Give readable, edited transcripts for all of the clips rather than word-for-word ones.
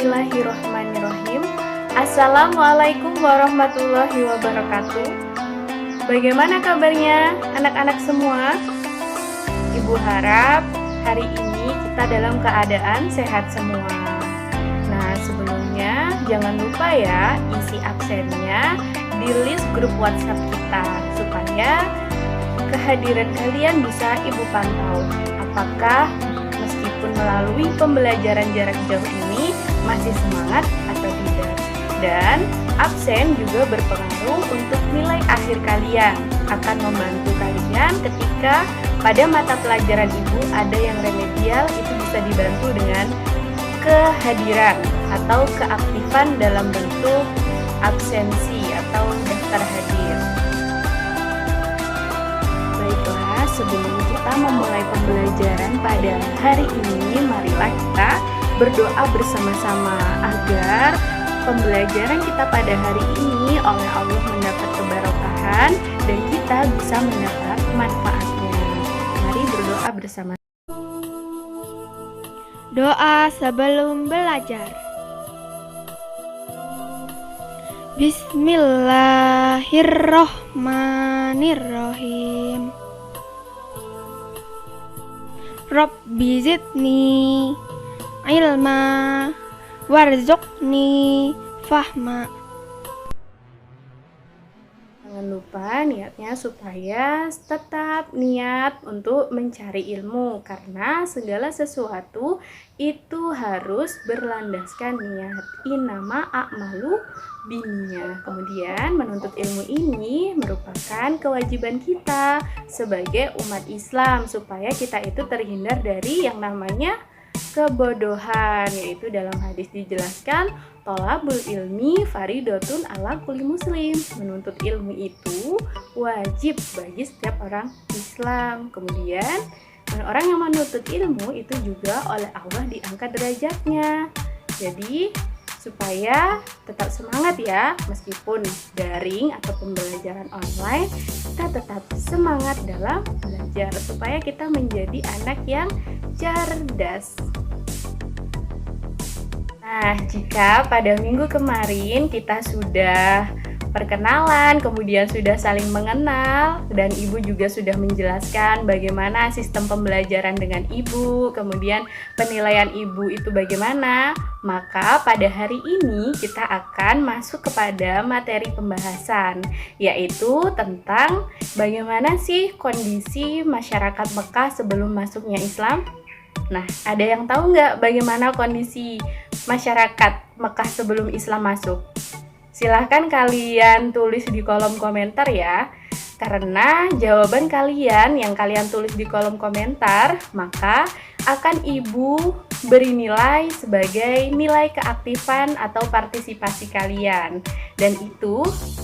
Bismillahirrahmanirrahim. Assalamualaikum warahmatullahi wabarakatuh. Bagaimana kabarnya anak-anak semua? Ibu harap hari ini kita dalam keadaan sehat semua. Nah, sebelumnya jangan lupa ya isi absennya di list grup WhatsApp kita supaya kehadiran kalian bisa Ibu pantau. Apakah meskipun melalui pembelajaran jarak jauh ini masih semangat atau tidak? Dan absen juga berpengaruh untuk nilai akhir kalian. Akan membantu kalian ketika pada mata pelajaran Ibu ada yang remedial, itu bisa dibantu dengan kehadiran atau keaktifan dalam bentuk absensi atau daftar hadir. Baiklah, sebelum kita memulai pembelajaran pada hari ini, marilah kita berdoa bersama-sama agar pembelajaran kita pada hari ini oleh Allah mendapat keberkahan dan kita bisa mendapat manfaatnya. Mari berdoa bersama. Doa sebelum belajar. Bismillahirrohmanirrohim. Rabbi zidni ilma warzuqni fahma. Jangan lupa niatnya supaya tetap niat untuk mencari ilmu, karena segala sesuatu itu harus berlandaskan niat. Innama a'malu binniyah. Kemudian menuntut ilmu ini merupakan kewajiban kita sebagai umat Islam supaya kita itu terhindar dari yang namanya kebodohan, yaitu dalam hadis dijelaskan tolabul ilmi faridotun ala kulli muslim. Menuntut ilmu itu wajib bagi setiap orang Islam. Kemudian orang yang menuntut ilmu itu juga oleh Allah diangkat derajatnya. Jadi supaya tetap semangat ya, meskipun daring atau pembelajaran online, kita tetap semangat dalam belajar supaya kita menjadi anak yang cerdas. Nah, jika pada minggu kemarin kita sudah perkenalan, kemudian sudah saling mengenal, dan Ibu juga sudah menjelaskan bagaimana sistem pembelajaran dengan Ibu, kemudian penilaian Ibu itu bagaimana, maka pada hari ini kita akan masuk kepada materi pembahasan, yaitu tentang bagaimana sih kondisi masyarakat Mekah sebelum masuknya Islam. Nah, ada yang tahu nggak bagaimana kondisi masyarakat Mekah sebelum Islam masuk? Silahkan kalian tulis di kolom komentar ya. Karena jawaban kalian yang kalian tulis di kolom komentar, maka akan Ibu beri nilai sebagai nilai keaktifan atau partisipasi kalian. Dan itu,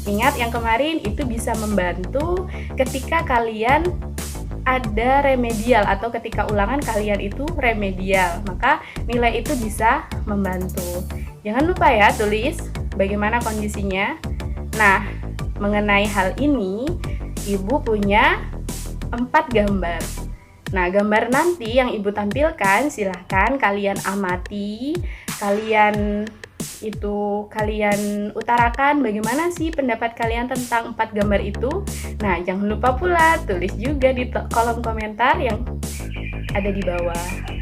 ingat yang kemarin, itu bisa membantu ketika kalian ada remedial atau ketika ulangan kalian itu remedial, maka nilai itu bisa membantu. Jangan lupa ya tulis bagaimana kondisinya. Nah, mengenai hal ini Ibu punya 4 gambar. Nah, gambar nanti yang Ibu tampilkan silahkan kalian amati, kalian utarakan bagaimana sih pendapat kalian tentang 4 gambar itu. Nah, jangan lupa pula tulis juga di kolom komentar yang ada di bawah.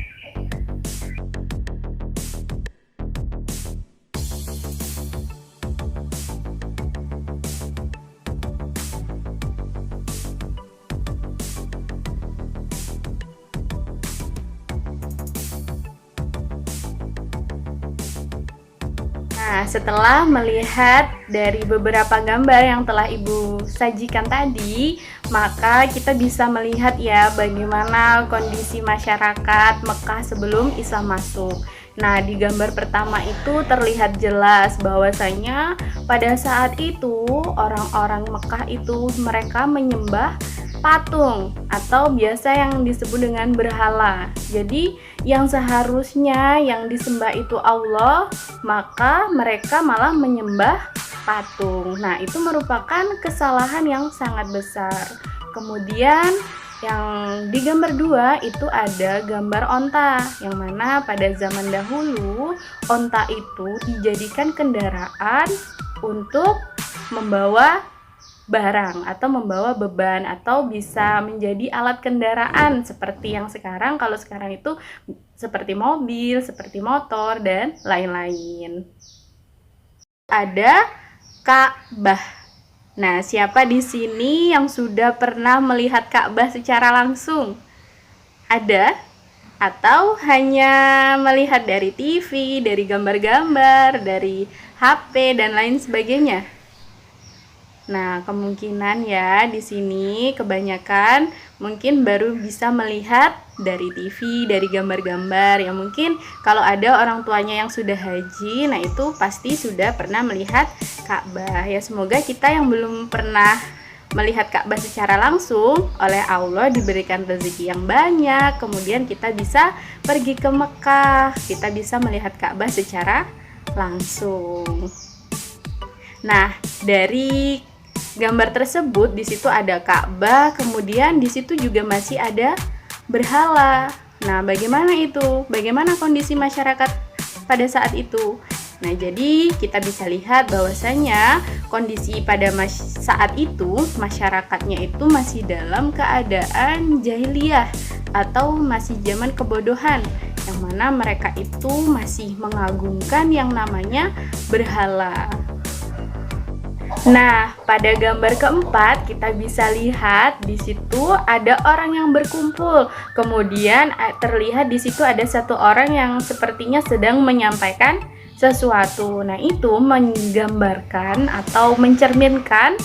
Nah, setelah melihat dari beberapa gambar yang telah Ibu sajikan tadi, maka kita bisa melihat ya bagaimana kondisi masyarakat Mekah sebelum Islam masuk. Nah, di gambar pertama itu terlihat jelas bahwasanya pada saat itu orang-orang Mekah itu mereka menyembah patung atau biasa yang disebut dengan berhala. Jadi yang seharusnya yang disembah itu Allah, maka mereka malah menyembah patung. Nah, itu merupakan kesalahan yang sangat besar. Kemudian Yang di gambar 2 itu ada gambar onta, yang mana pada zaman dahulu onta itu dijadikan kendaraan untuk membawa barang atau membawa beban, atau bisa menjadi alat kendaraan seperti yang sekarang. Kalau sekarang itu seperti mobil, seperti motor, dan lain-lain. Ada Ka'bah. Nah, siapa di sini yang sudah pernah melihat Ka'bah secara langsung? Ada? Atau hanya melihat dari TV, dari gambar-gambar, dari HP, dan lain sebagainya? Nah, kemungkinan ya di sini kebanyakan mungkin baru bisa melihat dari TV, dari gambar-gambar. Ya mungkin kalau ada orang tuanya yang sudah haji, nah itu pasti sudah pernah melihat Ka'bah. Ya semoga kita yang belum pernah melihat Ka'bah secara langsung oleh Allah diberikan rezeki yang banyak. Kemudian kita bisa pergi ke Mekah, kita bisa melihat Ka'bah secara langsung. Nah, dari gambar tersebut di situ ada Ka'bah, kemudian di situ juga masih ada berhala. Nah, bagaimana itu? Bagaimana kondisi masyarakat pada saat itu? Nah, jadi kita bisa lihat bahwasanya kondisi pada saat itu masyarakatnya itu masih dalam keadaan jahiliyah atau masih zaman kebodohan, yang mana mereka itu masih mengagungkan yang namanya berhala. Nah, pada gambar keempat kita bisa lihat di situ ada orang yang berkumpul. Kemudian terlihat di situ ada satu orang yang sepertinya sedang menyampaikan sesuatu. Nah, itu menggambarkan atau mencerminkan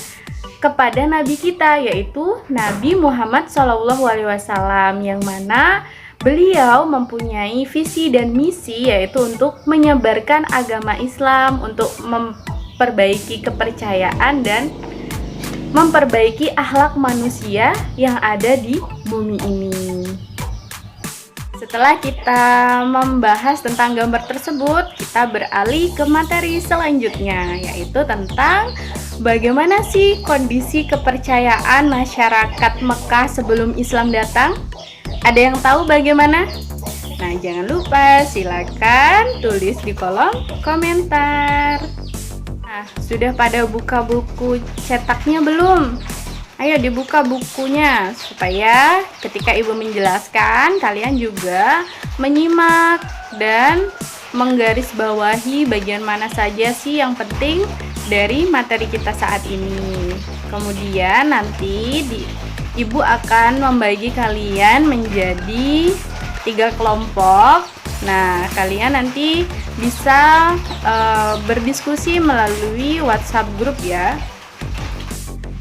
kepada nabi kita, yaitu Nabi Muhammad SAW, yang mana beliau mempunyai visi dan misi, yaitu untuk menyebarkan agama Islam, untuk memperbaiki kepercayaan dan memperbaiki akhlak manusia yang ada di bumi ini. Setelah kita membahas tentang gambar tersebut, kita beralih ke materi selanjutnya, yaitu tentang bagaimana sih kondisi kepercayaan masyarakat Mekah sebelum Islam datang. Ada yang tahu bagaimana? Nah, jangan lupa silakan tulis di kolom komentar. Nah, sudah pada buka buku cetaknya belum? Ayo dibuka bukunya supaya ketika ibu menjelaskan kalian juga menyimak dan menggarisbawahi bagian mana saja sih yang penting dari materi kita saat ini. Kemudian nanti ibu akan membagi kalian menjadi 3 kelompok. Nah, kalian nanti bisa berdiskusi melalui WhatsApp grup ya.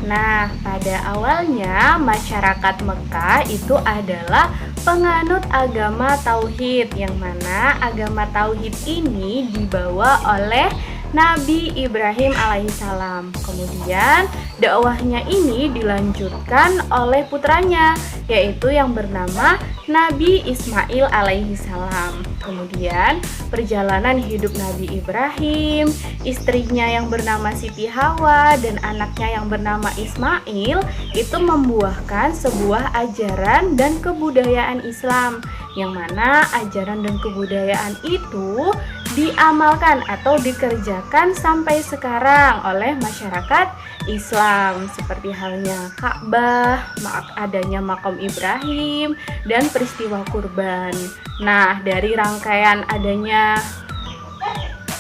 Nah, pada awalnya masyarakat Mekah itu adalah penganut agama tauhid, yang mana agama tauhid ini dibawa oleh Nabi Ibrahim alaihissalam. Kemudian dakwahnya ini dilanjutkan oleh putranya, yaitu yang bernama Nabi Ismail alaihissalam. Kemudian perjalanan hidup Nabi Ibrahim, istrinya yang bernama Siti Hawa, dan anaknya yang bernama Ismail itu membuahkan sebuah ajaran dan kebudayaan Islam, yang mana ajaran dan kebudayaan itu diamalkan atau dikerjakan sampai sekarang oleh masyarakat Islam, seperti halnya Ka'bah, adanya makam Ibrahim, dan peristiwa kurban. Nah, dari rangkaian adanya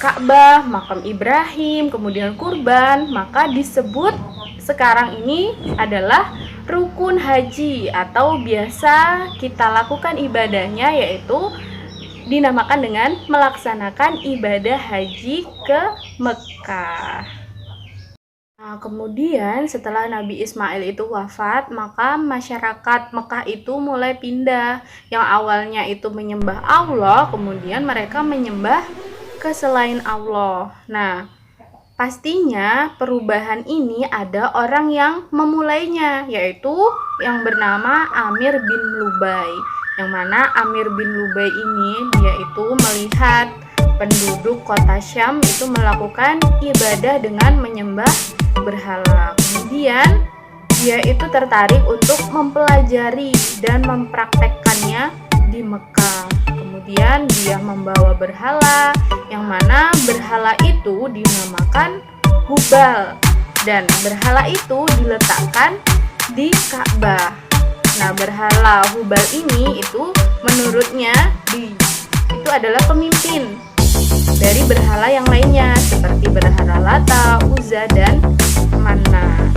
Ka'bah, makam Ibrahim, kemudian kurban, maka disebut sekarang ini adalah rukun haji, atau biasa kita lakukan ibadahnya yaitu dinamakan dengan melaksanakan ibadah haji ke Mekah. Nah, kemudian setelah Nabi Ismail itu wafat, maka masyarakat Mekah itu mulai pindah. Yang awalnya itu menyembah Allah, kemudian mereka menyembah ke selain Allah. Nah, pastinya perubahan ini ada orang yang memulainya, yaitu yang bernama Amir bin Lubai. Yang mana Amir bin Lubai ini dia itu melihat penduduk kota Syam itu melakukan ibadah dengan menyembah berhala. Kemudian dia itu tertarik untuk mempelajari dan mempraktekkannya di Mekah. Kemudian dia membawa berhala, yang mana berhala itu dinamakan Hubal, dan berhala itu diletakkan di Ka'bah. Nah, berhala Hubal ini itu menurutnya itu adalah pemimpin dari berhala yang lainnya seperti berhala Lata, Uzza, dan Manat.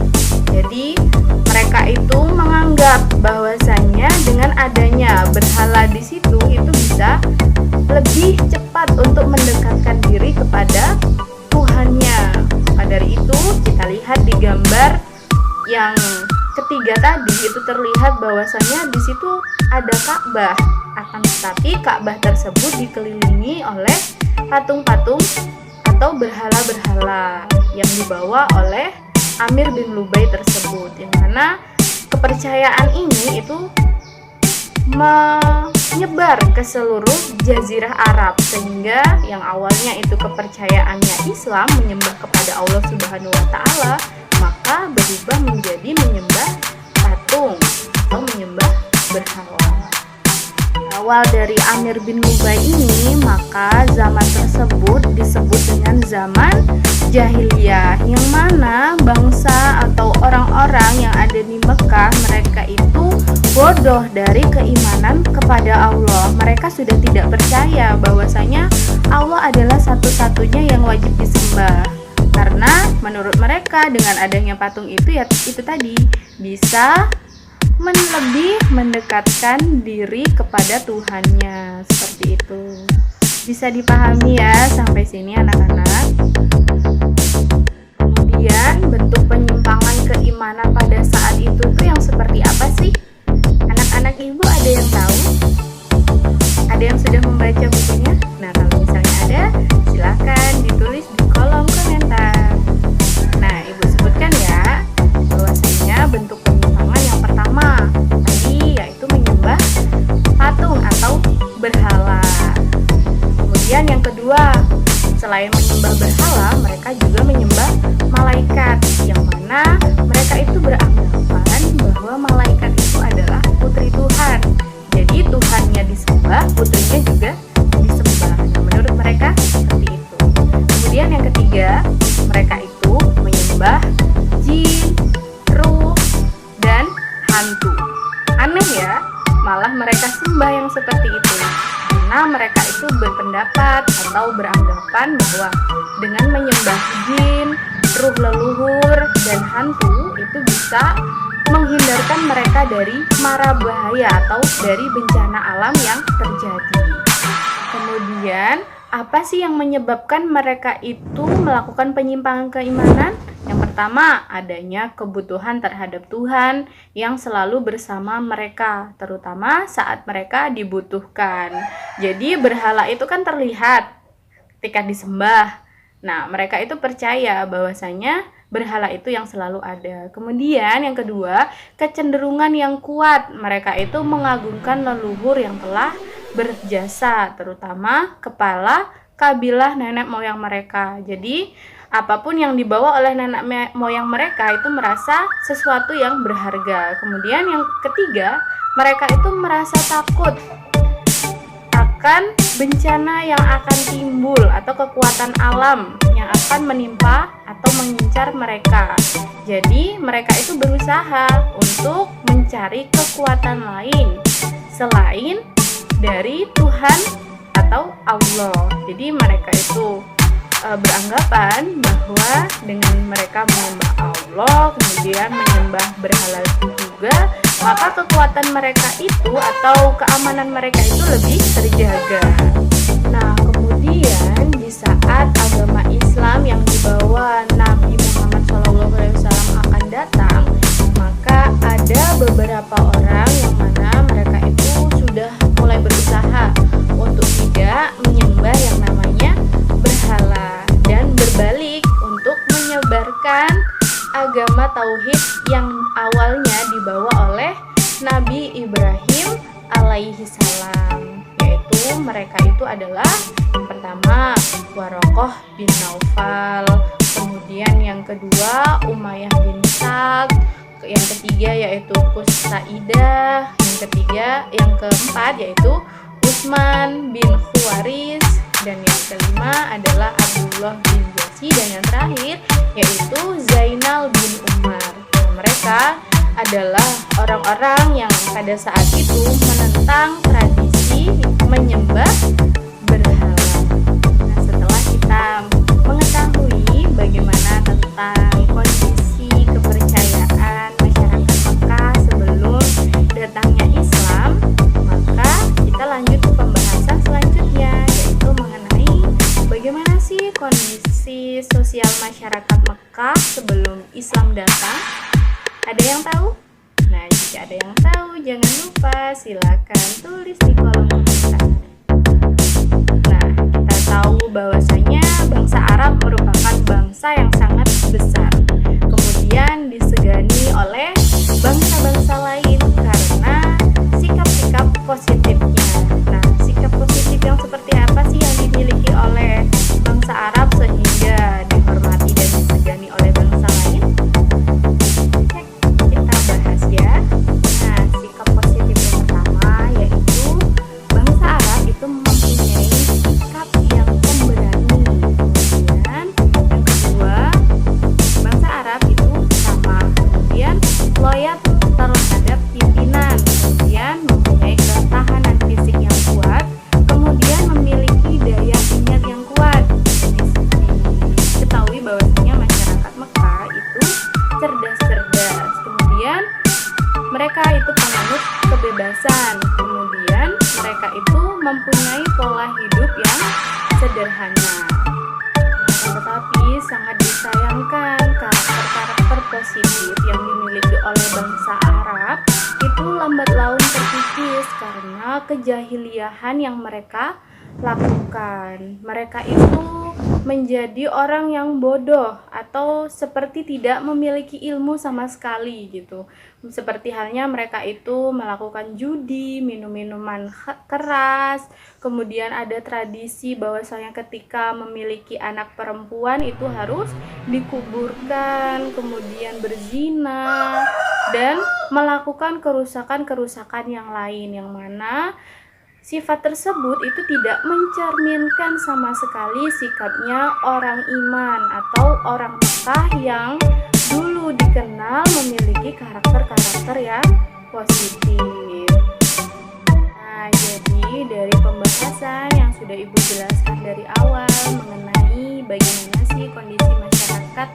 Jadi mereka itu menganggap bahwasanya dengan adanya berhala di situ itu bisa lebih cepat untuk mendekatkan diri kepada Tuhannya. Maka dari itu kita lihat di gambar yang ketiga tadi itu terlihat bahwasanya di situ ada Ka'bah. Akan tetapi Ka'bah tersebut dikelilingi oleh patung-patung atau berhala-berhala yang dibawa oleh Amir bin Lubai tersebut, yang mana kepercayaan ini itu menyebar ke seluruh jazirah Arab, sehingga yang awalnya itu kepercayaannya Islam menyembah kepada Allah Subhanahu wa taala, maka berubah menjadi menyembah patung atau menyembah berhala. Awal dari Amir bin Lubai ini, maka zaman tersebut disebut dengan zaman jahiliyah, yang mana bangsa atau orang-orang yang ada di Mekah mereka itu bodoh dari keimanan kepada Allah. Mereka sudah tidak percaya bahwasanya Allah adalah satu-satunya yang wajib disembah, karena menurut mereka dengan adanya patung itu tadi bisa lebih mendekatkan diri kepada Tuhannya. Seperti itu. Bisa dipahami ya sampai sini anak-anak? Kemudian bentuk penyimpangan keimanan pada saat itu tuh yang seperti apa sih? Anak-anak ibu ada yang tahu? Ada yang sudah membaca bukunya? Nah, kalau misalnya ada, silakan ditulis di kolom komentar. Nah, ibu sebutkan ya bahwasanya bentuk penyimpangan yang pertama tadi yaitu menyembah patung atau berhala. Kemudian yang kedua, selain menyembah berhala, mereka juga menyembah malaikat, yang mana mereka itu beranggapan bahwa malaikat itu adalah putri Tuhan. Jadi Tuhannya disembah, putrinya juga disembah. Nah, menurut mereka seperti itu. Kemudian yang ketiga, mereka itu menyembah jin, ruh, dan hantu. Aneh ya, malah mereka sembah yang seperti itu. Karena mereka itu berpendapat atau beranggapan bahwa dengan menyembah jin, ruh leluhur, dan hantu itu bisa menghindarkan mereka dari mara bahaya atau dari bencana alam yang terjadi. Kemudian, apa sih yang menyebabkan mereka itu melakukan penyimpangan keimanan? Yang pertama, adanya kebutuhan terhadap Tuhan yang selalu bersama mereka, terutama saat mereka dibutuhkan. Jadi berhala itu kan terlihat ketika disembah. Nah, mereka itu percaya bahwasanya berhala itu yang selalu ada. Kemudian yang kedua, kecenderungan yang kuat. Mereka itu mengagungkan leluhur yang telah berjasa, terutama kepala kabilah nenek moyang mereka. Jadi apapun yang dibawa oleh nenek moyang mereka itu merasa sesuatu yang berharga. Kemudian yang ketiga, mereka itu merasa takut akan bencana yang akan timbul atau kekuatan alam yang akan menimpa atau mengincar mereka. Jadi mereka itu berusaha untuk mencari kekuatan lain selain dari Tuhan atau Allah. Jadi mereka itu beranggapan bahwa dengan mereka menyembah Allah, kemudian menyembah berhala itu juga, maka kekuatan mereka itu atau keamanan mereka itu lebih terjaga. Nah, kemudian di saat agama Islam yang dibawa Nabi Muhammad SAW akan datang, maka ada beberapa orang yang mana mereka itu sudah mulai berusaha untuk tidak menyembah yang namanya berhala dan berbalik untuk menyebarkan agama tauhid yang awalnya dibawa oleh Nabi Ibrahim alaihi salam, yaitu mereka itu adalah yang pertama Warokoh bin Naufal, kemudian yang kedua Umayyah bin Sa'd, yang ketiga yaitu Kusaidah, yang keempat yaitu Utsman bin Khawaris, dan yang kelima adalah Abdullah bin Jasi, dan yang terakhir yaitu Zainal bin Umar. Nah, mereka adalah orang-orang yang pada saat itu menentang tradisi menyembah berhala. Nah, setelah kita mengetahui bagaimana tentang kondisi kepercayaan masyarakat Mekah sebelum datangnya Islam, maka kita lanjut ke pembahasan selanjutnya, yaitu mengenai bagaimana sih kondisi sosial masyarakat Mekah sebelum Islam datang. Ada yang tahu? Nah, jika ada yang tahu, jangan lupa silakan tulis di kolom komentar. Nah, kita tahu bahwasanya bangsa Arab merupakan bangsa yang sangat besar, kemudian disegani oleh bangsa-bangsa lain karena sikap-sikap positifnya. Nah, sikap positif yang seperti apa sih yang dimiliki oleh bangsa Arab sehingga dihormati dan disegani oleh bangsa lain? Kita bahas ya. Nah, sikap positif yang pertama yaitu bangsa Arab itu mempunyai sikap yang pemberani. Kemudian yang kedua, bangsa Arab itu ramah, kemudian loyal terhadap pimpinan, kemudian mempunyai ketahanan fisik yang kuat, kemudian memiliki daya ingat yang kuat. Diketahui bahwasanya masyarakat Mekah itu cerdas-cerdas, kemudian mereka itu penganut kebebasan, kemudian mereka itu mempunyai pola hidup yang sederhana. Tetapi sangat disayangkan karakter-karakter positif yang dimiliki oleh bangsa Arab itu lambat laun terkikis karena kejahiliahan yang mereka lakukan. Mereka itu menjadi orang yang bodoh atau seperti tidak memiliki ilmu sama sekali gitu. Seperti halnya mereka itu melakukan judi, minum-minuman keras, kemudian ada tradisi bahwasanya ketika memiliki anak perempuan itu harus dikuburkan, kemudian berzina dan melakukan kerusakan-kerusakan yang lain, yang mana sifat tersebut itu tidak mencerminkan sama sekali sikapnya orang iman atau orang Mekah yang dulu dikenal memiliki karakter-karakter yang positif. Nah, jadi dari pembahasan yang sudah Ibu jelaskan dari awal mengenai bagaimana sih kondisi masyarakat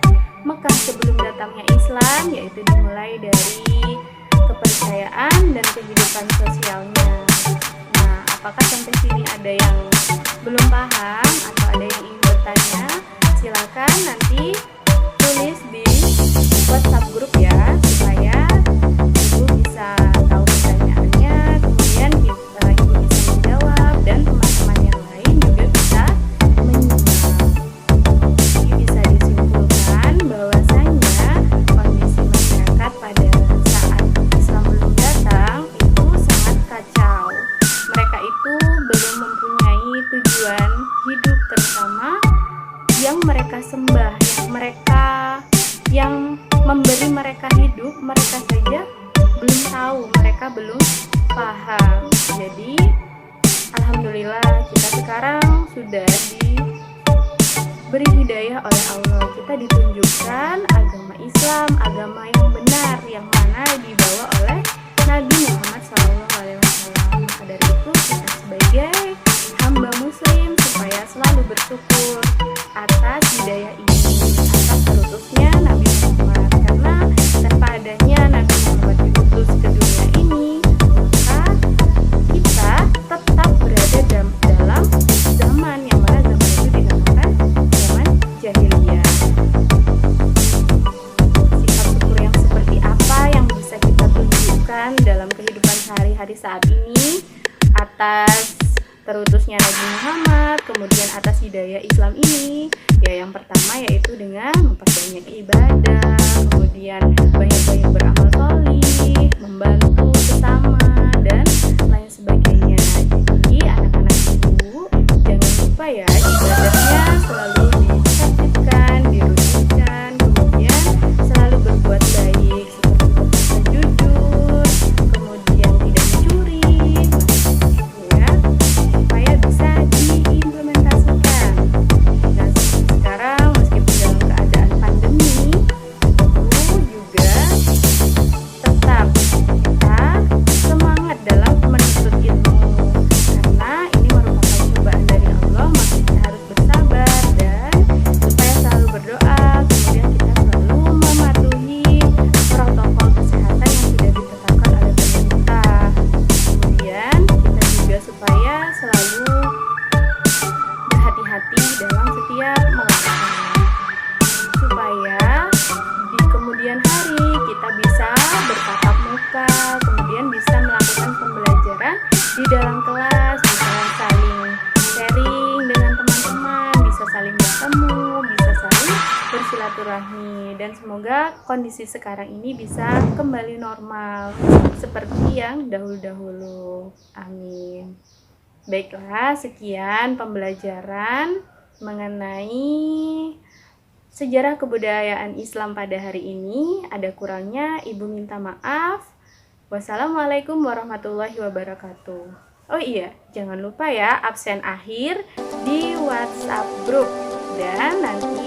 Mekah sebelum datangnya Islam, yaitu dimulai dari kepercayaan dan kehidupan sosialnya. Apakah sampai sini ada yang belum paham atau ada yang ingin bertanya? Silakan nanti tulis di WhatsApp grup ya, supaya Ibu bisa tahu pertanyaannya, kemudian Ibu bisa menjawab dan teman-teman yang lain juga bisa menyimak. Jadi bisa disimpulkan bahwasanya kondisi masyarakat pada saat Islam belum datang itu sangat kacau. Mereka itu belum mempunyai tujuan hidup, terutama yang mereka sembah, yang memberi mereka hidup, mereka saja belum tahu, mereka belum paham. Jadi alhamdulillah kita sekarang sudah diberi hidayah oleh Allah. Kita ditunjukkan agama Islam, agama yang benar, yang mana dibawa oleh Nabi Muhammad SAW. Maka dari itu kita sebagai hamba muslim supaya selalu bersyukur atas hidayah ini, atas terutusnya Nabi Muhammad. Karena tanpa adanya Nabi Muhammad diutus ke dunia ini, maka kita tetap berada dalam zaman yang mana zaman itu dinamakan zaman jahiliyah. Sikap syukur yang seperti apa yang bisa kita tunjukkan dalam kehidupan sehari-hari saat ini atas terutusnya Nabi Muhammad, kemudian atas hidayah Islam ini? Ya, yang pertama yaitu dengan memperbanyak ibadah, kemudian banyak-banyak beramal sholih, membantu sesama dan lain sebagainya. Jadi anak-anak ibu jangan lupa ya, ibadahnya selalu ditertibkan, dirutinkan, kemudian selalu berbuat baik seperti silaturahmi dan semoga kondisi sekarang ini bisa kembali normal seperti yang dahulu-dahulu. Amin. Baiklah, sekian pembelajaran mengenai sejarah kebudayaan Islam pada hari ini. Ada kurangnya Ibu minta maaf. Wassalamualaikum warahmatullahi wabarakatuh. Oh iya, jangan lupa ya absen akhir di WhatsApp group. Dan nanti